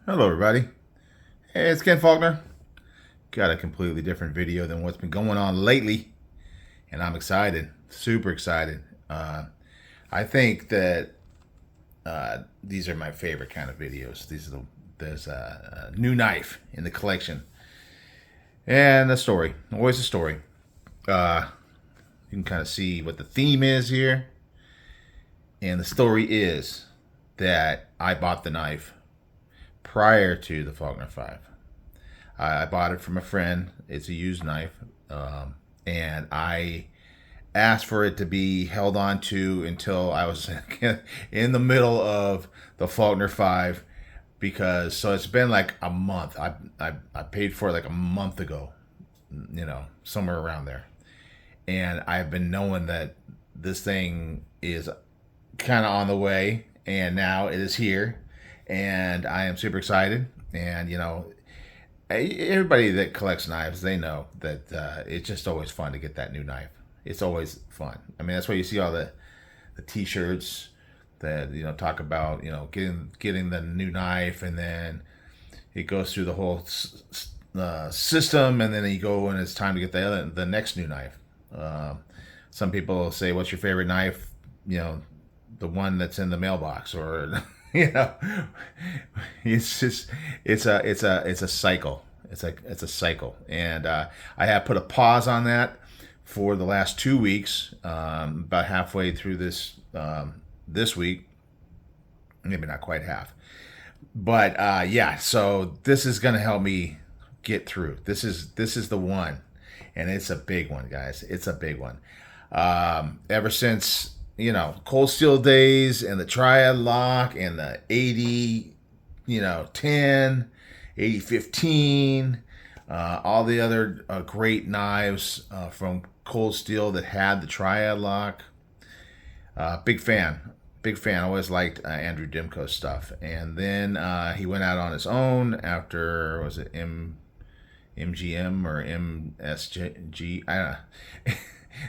Hello everybody. Hey, it's Ken Faulkner. Got a completely different video than what's been going on lately, and I'm excited, super excited. I think that these are my favorite kind of videos. There's a new knife in the collection, and a story, always a story. Uh, you can kind of see what the theme is here, and the story is that I bought the knife prior to the Faulkner 5. I bought it from a friend. It's a used knife, and I asked for it to be held on to until I was in the middle of the Faulkner 5, because so it's been like a month. I paid for it like a month ago, somewhere around there, and I've been knowing that this thing is kind of on the way, and now it is here, and I am super excited. And everybody that collects knives, they know that it's just always fun to get that new knife. It's always fun. I mean, that's why you see all the T-shirts that talk about getting the new knife, and then it goes through the whole system, and then you go and it's time to get the next new knife. Some people say, "What's your favorite knife?" The one that's in the mailbox, or you know, it's just it's a cycle. It's a cycle, and I have put a pause on that for the last 2 weeks. About halfway through this week, maybe not quite half, but yeah. So this is gonna help me get through. This is the one, and it's a big one, guys. It's a big one. Ever since cold steel days, and the triad lock, and the 80 10, 80 15, all the other great knives from cold steel that had the triad lock. Big fan. Always liked Andrew Demko's stuff, and then he went out on his own after, was it MGM or MSG? I don't know.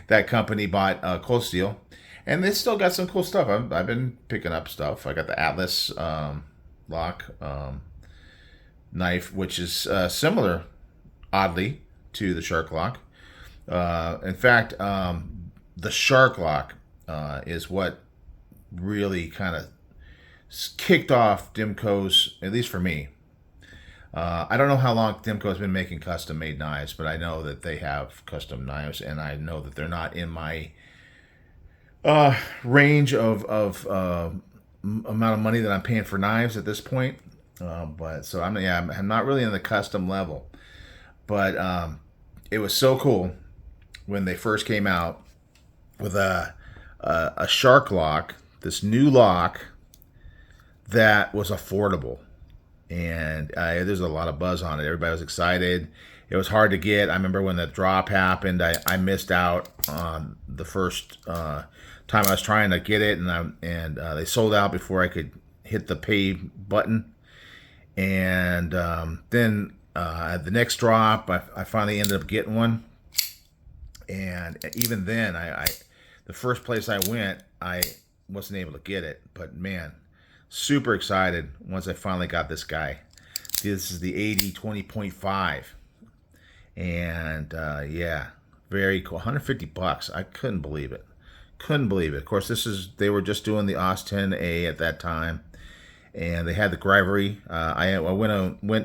That company bought Cold Steel, and they still got some cool stuff. I've been picking up stuff. I got the Atlas lock knife, which is similar, oddly, to the Shark lock. In fact, the Shark lock is what really kind of kicked off Demko's, at least for me. I don't know how long Demko has been making custom made knives, but I know that they have custom knives, and I know that they're not in my range of amount of money that I'm paying for knives at this point. But so I'm not really in the custom level, but it was so cool when they first came out with a Shark lock, this new lock that was affordable. And there's a lot of buzz on it. Everybody was excited. It was hard to get. I remember when the drop happened, I missed out on the first time I was trying to get it, and they sold out before I could hit the pay button. And then the next drop, I finally ended up getting one. And even then, the first place I went, I wasn't able to get it. But man, super excited once I finally got this guy. This is the AD 20.5, and yeah, very cool. 150 bucks. I couldn't believe it. Couldn't believe it. Of course, they were just doing the OS 10A at that time, and they had the Grivery. I went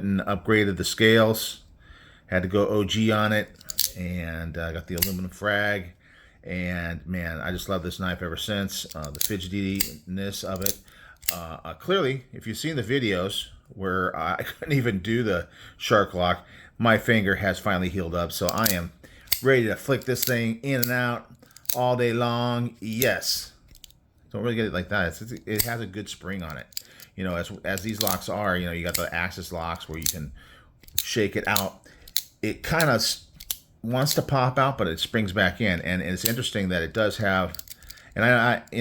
and upgraded the scales. Had to go OG on it, and got the aluminum frag. And man, I just love this knife ever since. The fidgetiness of it. Clearly, if you've seen the videos where I couldn't even do the Shark lock, my finger has finally healed up, so I am ready to flick this thing in and out all day long. Yes, don't really get it like that. It has a good spring on it. As these locks are, you got the axis locks where you can shake it out. It kind of wants to pop out, but it springs back in, and it's interesting that it does have. And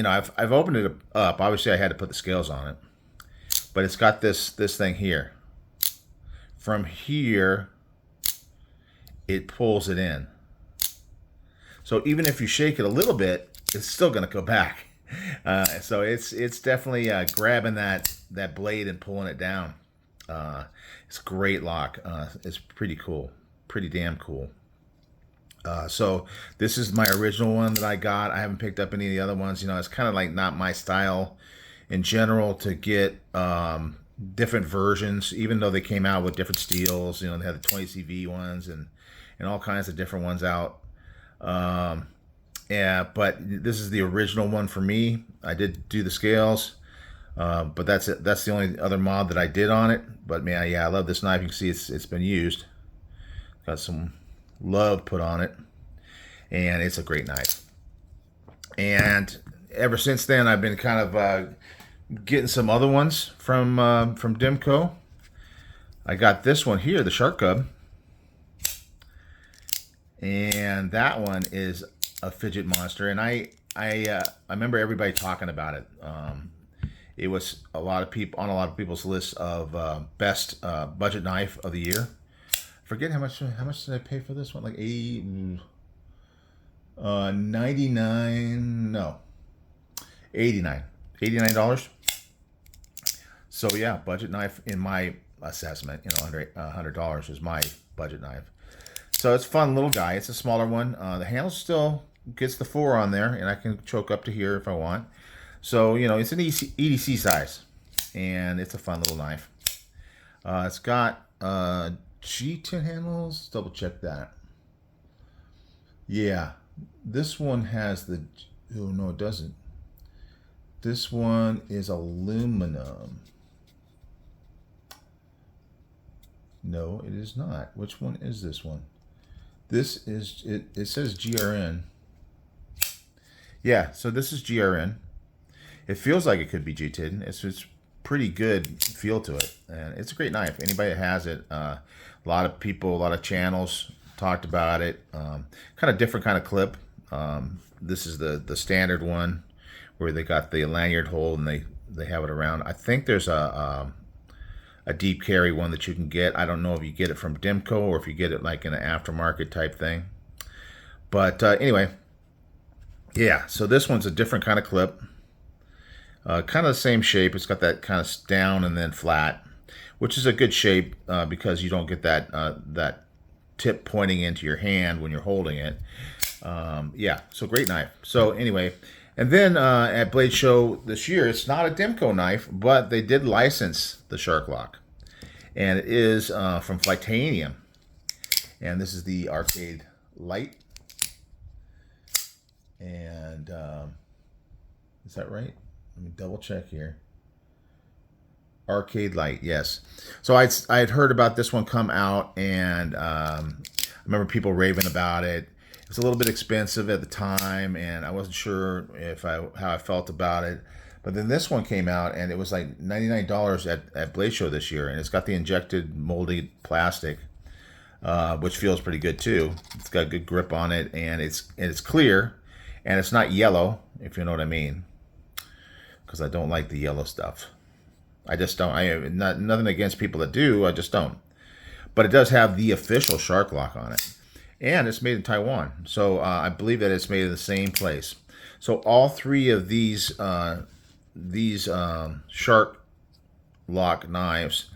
I've opened it up. Obviously, I had to put the scales on it, but it's got this thing here. From here, it pulls it in. So even if you shake it a little bit, it's still going to go back. So it's definitely grabbing that blade and pulling it down. It's a great lock. It's pretty cool, pretty damn cool. So this is my original one that I got. I haven't picked up any of the other ones. You know, it's kind of like not my style in general to get different versions, even though they came out with different steels. You know, they had the 20 CV ones and all kinds of different ones out. Yeah, but this is the original one for me. I did do the scales, but that's it. That's the only other mod that I did on it. But man, yeah, I love this knife. You can see it's been used. Got some love put on it, and it's a great knife. And ever since then, I've been kind of getting some other ones from Demko. I got this one here, the Shark Cub, and that one is a fidget monster. And I remember everybody talking about it. It was a lot of people on a lot of people's list of best budget knife of the year. Forget how much did I pay for this one? Like 99, no, $89. So yeah, budget knife in my assessment, you know, under $100 is my budget knife. So it's a fun little guy. It's a smaller one. The handle still gets the 4 on there, and I can choke up to here if I want. So, you know, it's an EDC size, and it's a fun little knife. It's got G10 handles. Double check that. Yeah, this one has the, oh no, it doesn't. This one is aluminum. No, it is not. Which one is this one? This is, it says GRN. Yeah, so this is GRN. It feels like it could be G10. It's pretty good feel to it, and it's a great knife. Anybody that has it, a lot of people, a lot of channels talked about it. Kind of different kind of clip. This is the standard one where they got the lanyard hole and they have it around. I think there's a deep carry one that you can get. I don't know if you get it from Demko or if you get it like in an aftermarket type thing. But anyway, yeah, so this one's a different kind of clip. Kind of the same shape. It's got that kind of down and then flat, which is a good shape because you don't get that that tip pointing into your hand when you're holding it. Yeah, so great knife. So anyway, and then at Blade Show this year, it's not a Demko knife, but they did license the Shark Lock, and it is from Flitanium, and this is the Arcade Light. And is that right? Let me double check here. Arcade Light, yes. So I had heard about this one come out, and I remember people raving about it. It was a little bit expensive at the time, and I wasn't sure how I felt about it. But then this one came out, and it was like $99 at Blade Show this year, and it's got the injected molded plastic, which feels pretty good too. It's got good grip on it, and it's clear, and it's not yellow, if you know what I mean. Because I don't like the yellow stuff. I just don't. I have nothing against people that do. I just don't. But it does have the official Shark Lock on it, and it's made in Taiwan. So I believe that it's made in the same place. So all three of these Shark Lock knives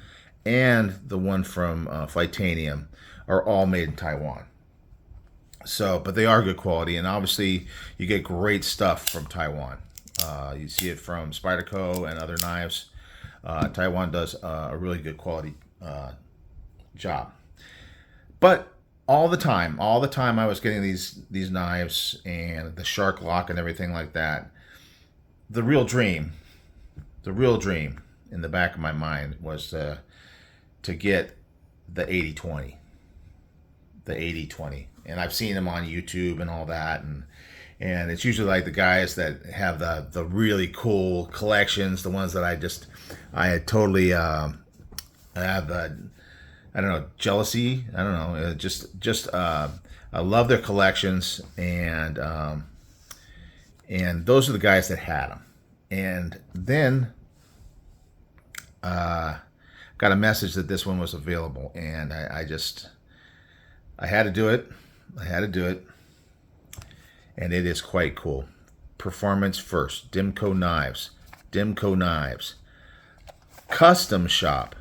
and the one from Flitanium are all made in Taiwan. So, but they are good quality, and obviously you get great stuff from Taiwan. You see it from Spyderco and other knives. Taiwan does a really good quality job. But all the time I was getting these knives and the Shark Lock and everything like that. The real dream in the back of my mind was to get the 80-20. The 80-20. And I've seen them on YouTube and all that, and it's usually like the guys that have the really cool collections, the ones that I had totally have I don't know, jealousy. I don't know, I love their collections, and those are the guys that had them. And then got a message that this one was available, and I had to do it. And it is quite cool. Performance first. Demko knives. Custom shop.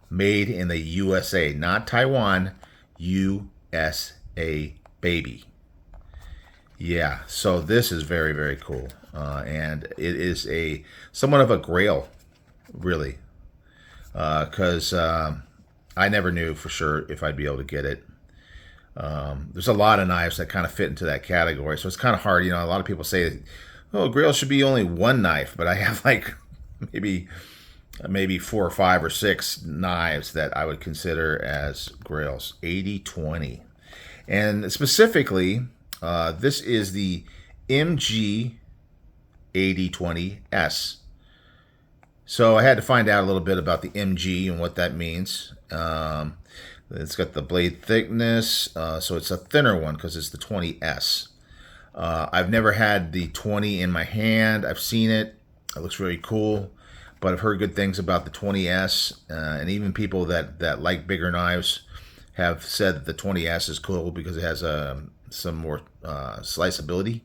made in the USA, not Taiwan, USA, baby. Yeah, so this is very, very cool. And it is a somewhat of a grail, really, because I never knew for sure if I'd be able to get it. There's a lot of knives that kind of fit into that category, so it's kind of hard. You know, a lot of people say, "Oh, grail should be only one knife," but I have like maybe 4 or 5 or 6 knives that I would consider as grails. 80-20, and specifically, this is the MG 8020S. So I had to find out a little bit about the MG and what that means. It's got the blade thickness, so it's a thinner one because it's the 20S. I've never had the 20 in my hand. I've seen it. It looks really cool, but I've heard good things about the 20S, and even people that like bigger knives have said that the 20S is cool because it has some more sliceability.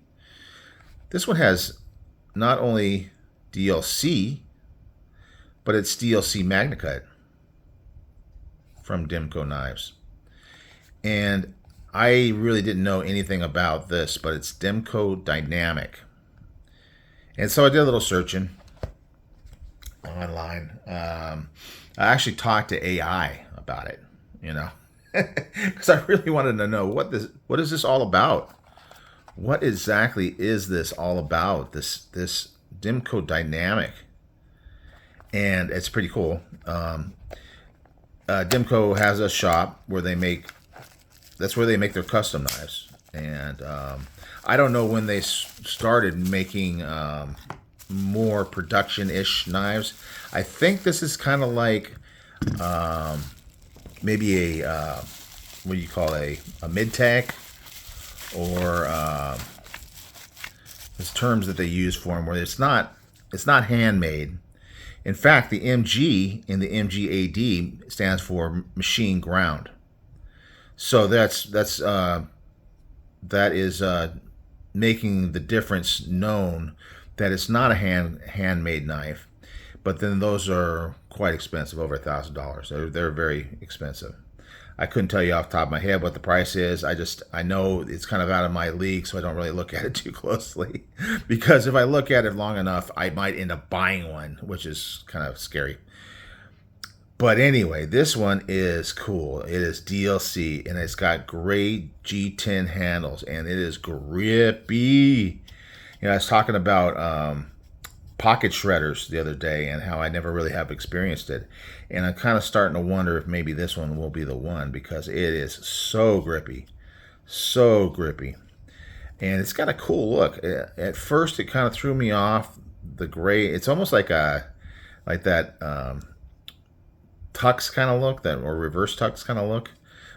This one has not only DLC, but it's DLC MagnaCut from Demko Knives. And I really didn't know anything about this, but it's Demko Dynamic. And so I did a little searching online. I actually talked to AI about it, you know, because I really wanted to know what is this all about? What exactly is this all about? This Demko Dynamic, and it's pretty cool. Demko has a shop where they make. That's where they make their custom knives, and I don't know when they started making more production-ish knives. I think this is kind of like maybe a what do you call a mid-tack, or there's terms that they use for them where it's not handmade. In fact, the MG in the MG AD stands for machine ground. So that is making the difference known that it's not a handmade knife, but then those are quite expensive, over $1,000. They're very expensive. I couldn't tell you off the top of my head what the price is. I know it's kind of out of my league, so I don't really look at it too closely. Because if I look at it long enough, I might end up buying one, which is kind of scary. But anyway, this one is cool. It is DLC, and it's got great G10 handles, and it is grippy. You know, I was talking about pocket shredders the other day and how I never really have experienced it. And I'm kind of starting to wonder if maybe this one will be the one, because it is so grippy. So grippy. And it's got a cool look. At first, it kind of threw me off. The gray, it's almost like that tux kind of look, or reverse tux kind of look,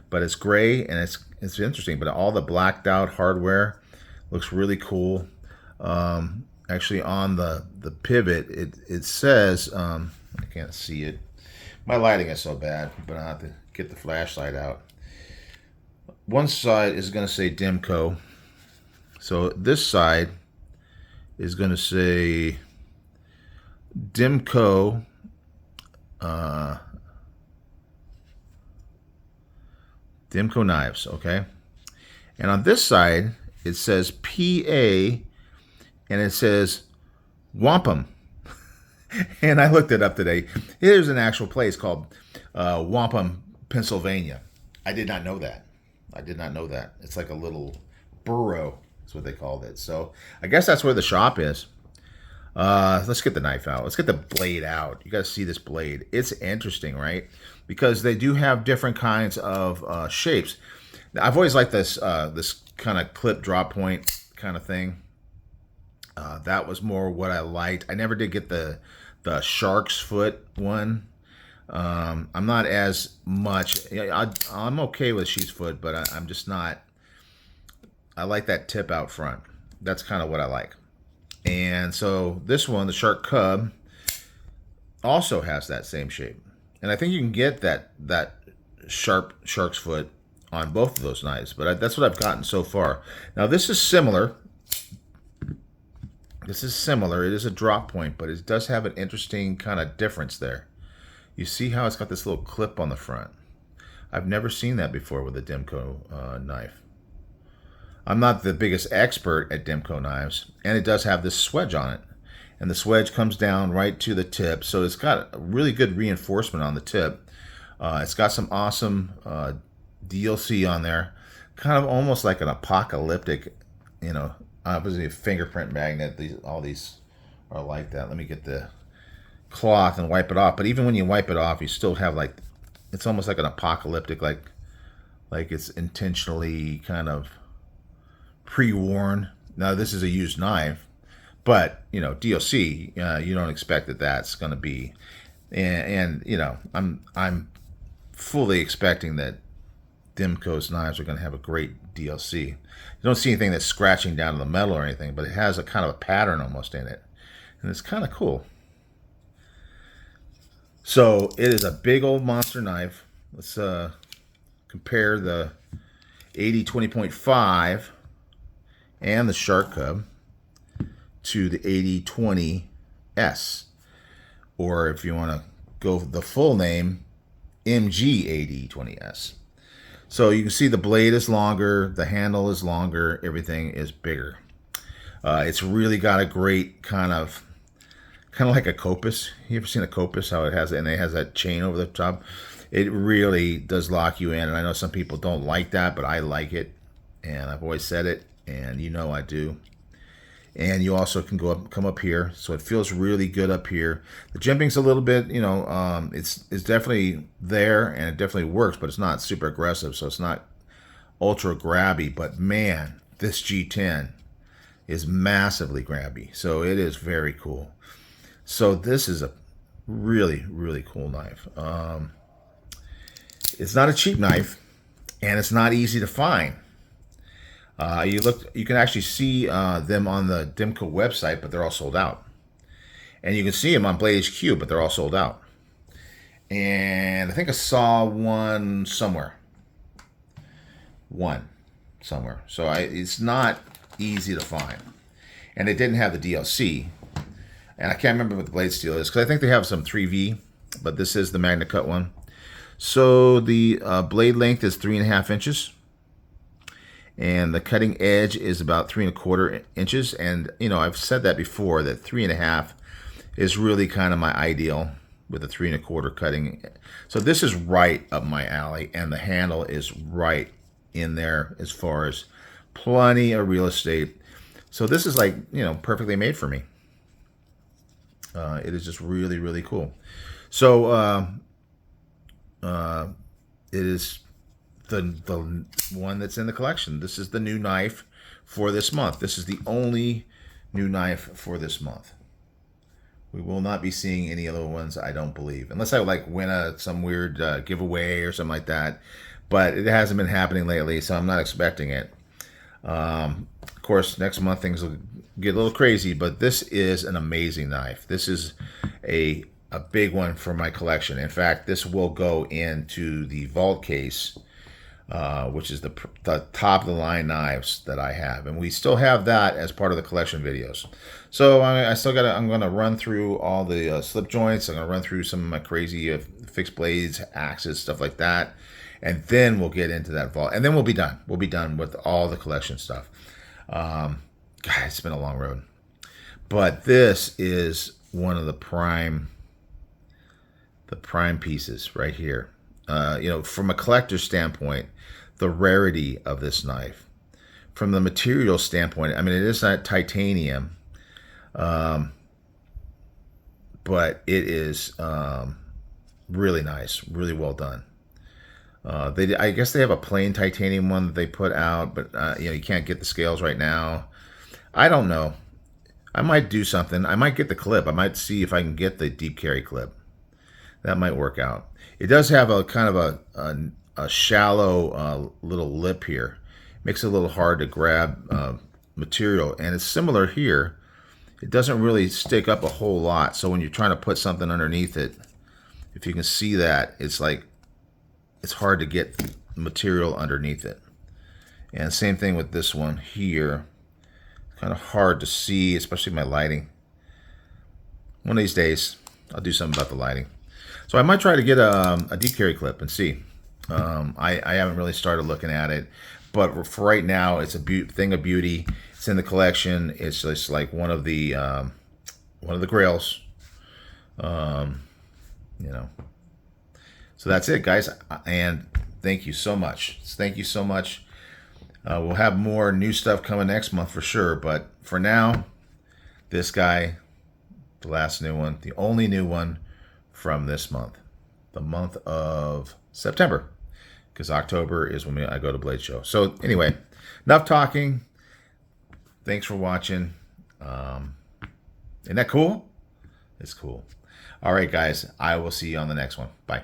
but it's gray, and it's interesting. But all the blacked out hardware looks really cool. Actually, on the pivot, it says, I can't see it. My lighting is so bad, but I have to get the flashlight out. One side is going to say Demko. So this side is going to say Demko Demko Knives, okay? And on this side, it says PA, and it says Wampum. And I looked it up today. There's an actual place called Wampum, Pennsylvania. I did not know that. It's like a little borough. That's what they called it. So I guess that's where the shop is. Let's get the knife out. Let's get the blade out. You got to see this blade. It's interesting, right? Because they do have different kinds of shapes. Now, I've always liked this this kind of clip drop point kind of thing. That was more what I liked. I never did get the shark's foot one. I'm not as much. I'm okay with sheep's foot, but I'm just not. I like that tip out front. That's kind of what I like. And so this one, the Shark Cub, also has that same shape. And I think you can get that sharp shark's foot on both of those knives. But that's what I've gotten so far. Now this is similar. It is a drop point, but it does have an interesting kind of difference there. You see how it's got this little clip on the front. I've never seen that before with a Demko knife. I'm not the biggest expert at Demko knives, and it does have this swedge on it. And the swedge comes down right to the tip, so it's got a really good reinforcement on the tip. It's got some awesome DLC on there, kind of almost like an apocalyptic, you know, obviously a fingerprint magnet. All these are like that. Let me get the cloth and wipe it off. But even when you wipe it off, you still have like, it's almost like an apocalyptic, like it's intentionally kind of pre-worn. Now this is a used knife, but you know, DLC, you don't expect that that's going to be, and you know, I'm fully expecting that Demko's knives are going to have a great DLC. You don't see anything that's scratching down to the metal or anything, but it has a kind of a pattern almost in it, and it's kind of cool. So it is a big old monster knife. Let's compare the AD 20.5 and the Shark Cub to the AD 20S, or if you want to go the full name, MG AD 20S. So you can see the blade is longer, the handle is longer, everything is bigger. It's really got a great kind of like a Copus. You ever seen a Copus? How it has, and it has that chain over the top. It really does lock you in, and I know some people don't like that, but I like it, and I've always said it, and you know I do. And you also can come up here, so it feels really good up here. The jimping's a little bit, you know, it's definitely there, and it definitely works, but it's not super aggressive, so it's not ultra grabby. But man, this G10 is massively grabby, so it is very cool. So this is a really, really cool knife. It's not a cheap knife, and it's not easy to find. You can actually see them on the Demko website, but they're all sold out. And you can see them on Blade HQ, but they're all sold out. And I think I saw one somewhere. So it's not easy to find. And they didn't have the DLC. And I can't remember what the blade steel is, because I think they have some 3V, but this is the Magna Cut one. So the blade length is 3.5 inches. And the cutting edge is about 3.25 inches. And, you know, I've said that before, that 3.5 is really kind of my ideal with the 3.25 cutting. So this is right up my alley, and the handle is right in there as far as plenty of real estate. So this is like, you know, perfectly made for me. It is just really, really cool. So it is the one that's in the collection. This is the new knife for this month. This is the only new knife for this month. We will not be seeing any other ones, I don't believe, unless I like win some weird giveaway or something like that. But it hasn't been happening lately, so I'm not expecting it. Of course, next month things will get a little crazy, but this is an amazing knife. This is a big one for my collection. In fact, this will go into the vault case, which is the top of the line knives that I have, and we still have that as part of the collection videos. So I'm going to run through all the slip joints. I'm going to run through some of my crazy fixed blades, axes, stuff like that, and then we'll get into that vault, and then we'll be done. We'll be done with all the collection stuff. God, it's been a long road, but this is one of the prime pieces right here. You know, from a collector's standpoint, the rarity of this knife. From the material standpoint, I mean, it is not titanium, but it is really nice, really well done. I guess they have a plain titanium one that they put out, but you know, you can't get the scales right now. I don't know. I might do something. I might get the clip. I might see if I can get the deep carry clip. That might work out. It does have a kind of a shallow little lip here. Makes it a little hard to grab material, and it's similar here. It doesn't really stick up a whole lot, so when you're trying to put something underneath it, if you can see that, it's like it's hard to get material underneath it. And same thing with this one here. Kind of hard to see, especially my lighting. One of these days, I'll do something about the lighting. So I might try to get a deep carry clip and see. I haven't really started looking at it, but for right now, it's a thing of beauty. It's in the collection. It's just like one of the grails. You know. So that's it, guys. And thank you so much. Thank you so much. We'll have more new stuff coming next month for sure. But for now, this guy, the last new one, the only new one from this month, the month of September, because October is when I go to Blade Show. So anyway, enough talking. Thanks for watching. Isn't that cool? It's cool. All right, guys. I will see you on the next one. Bye.